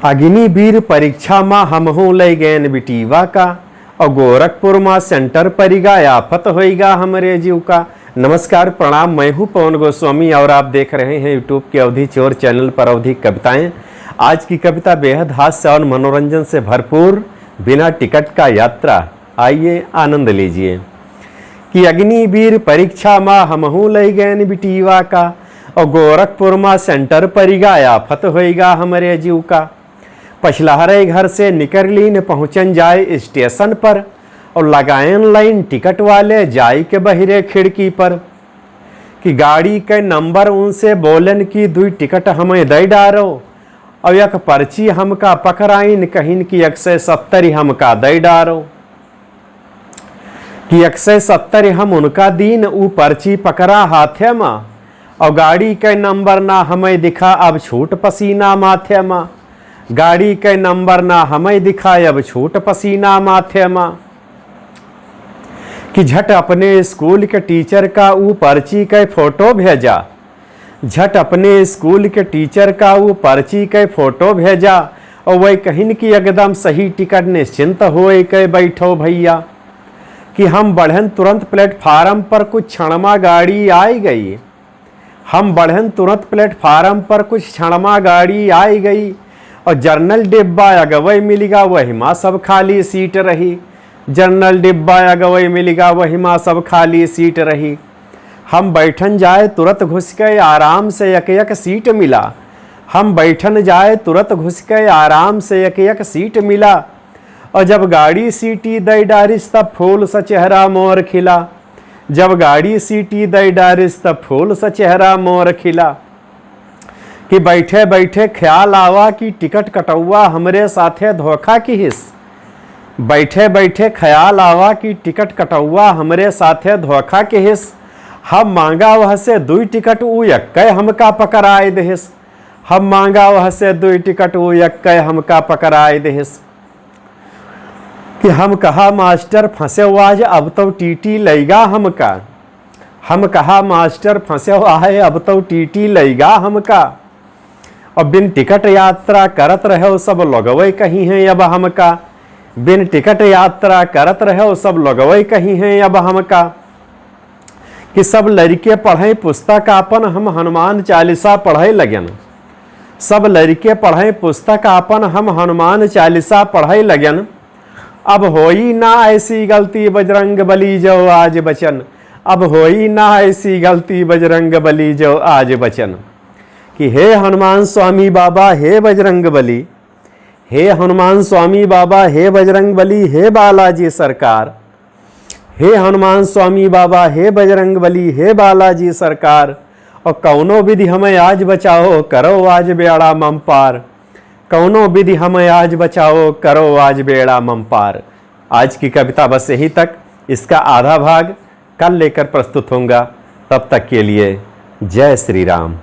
अग्निवीर परीक्षा माँ हमहू लय गैन बिटीवा का, और गोरखपुर माँ सेंटर परिगा आफत होइगा हमरे जीव का। नमस्कार प्रणाम, मैं हूँ पवन गोस्वामी और आप देख रहे हैं यूट्यूब के अवधि चोर चैनल पर अवधि कविताएं। आज की कविता बेहद हास्य और मनोरंजन से भरपूर, बिना टिकट का यात्रा। आइए आनंद लीजिए। कि अग्निवीर परीक्षा माँ हमहू लय गैन बिटीवा का, और गोरखपुर माँ सेंटर परिगा आफत होइगा हमरे जीव का। पछलहरे घर से निकली न पहुँचन जाए स्टेशन पर, और लगायन लाइन टिकट वाले जाई के बहिरे खिड़की पर। कि गाड़ी के नंबर उनसे बोलन की दुई टिकट हमें दे डारो, और एक पर्ची हमका पकड़ाइन कहिन की 170 हमका दे डारो। कि 170 हम उनका दीन ऊ पर्ची पकड़ा हाथे माँ, और गाड़ी के नंबर ना हमें दिखा अब छूट पसीना माथे माँ। गाड़ी के नंबर ना हमें दिखा अब छूट पसीना माथे माँ। कि झट अपने स्कूल के टीचर का ऊ पर्ची के फोटो भेजा, झट अपने स्कूल के टीचर का ऊ पर्ची के फोटो भेजा, और वही कहिन की एकदम सही टिकट निश्चिंत होए के बैठो भैया। कि हम बढ़न तुरंत प्लेटफार्म पर कुछ क्षणमा गाड़ी आई गई, हम बढ़न तुरंत प्लेटफार्म पर कुछ क्षणमा गाड़ी आई गई, और जर्नल डिब्बा अगवई मिलेगा वही माँ सब खाली सीट रही। जर्नल डिब्बा अगवई मिलेगा वही माँ सब खाली सीट रही। हम बैठन जाए तुरंत घुस के आराम से एक एक सीट मिला, हम बैठन जाए तुरंत घुस के आराम से एक एक सीट मिला, और जब गाड़ी सीटी दई डारिस तब फूल सा चेहरा मोर खिला। जब गाड़ी सीटी दई डारिस तब फूल सा चेहरा मोर खिला। कि बैठे बैठे ख्याल आवा कि टिकट कटौआ हमरे साथे धोखा की हिस। बैठे बैठे ख्याल आवा कि टिकट कटौआ हमरे साथे धोखा के हिस। हम मांगा वह से दुई टिकट ऊ यक्के हमका पकड़ाए देहिस। हम मांगा वह से दुई टिकट ऊ यक्के हमका पकड़ाए देहिस। कि हम कहा मास्टर फंसे आज अब तो टीटी लईगा हमका। हम कहा मास्टर फंसे आहे अब तो टीटी लईगा हमका। और बिन टिकट यात्रा करत रहे सब लोगवै कहीं हैं अब हमका। बिन टिकट यात्रा करत रहे सब लोगवै कहीं हैं अब हमका। कि सब लड़के पढ़े पुस्तक आपन हम हनुमान चालीसा पढ़े लगन। सब लड़के पढ़े पुस्तक आपन हम हनुमान चालीसा पढ़े लगन। अब होई ना ऐसी गलती बजरंग बली जो आज बचन। अब होई ना ऐसी गलती बजरंग बली जो आज बचन। कि हे हनुमान स्वामी बाबा हे बजरंग बली, हे हनुमान स्वामी बाबा हे बजरंग बली हे बालाजी सरकार। हे हनुमान स्वामी बाबा हे बजरंग बली हे बालाजी सरकार। और कौनो विधि हमें आज बचाओ करो आज बेड़ा मम पार। कौनो विधि हमें आज बचाओ करो आज बेड़ा मम पार। आज की कविता बस यही तक, इसका आधा भाग कल लेकर प्रस्तुत होऊंगा। तब तक के लिए जय श्री राम।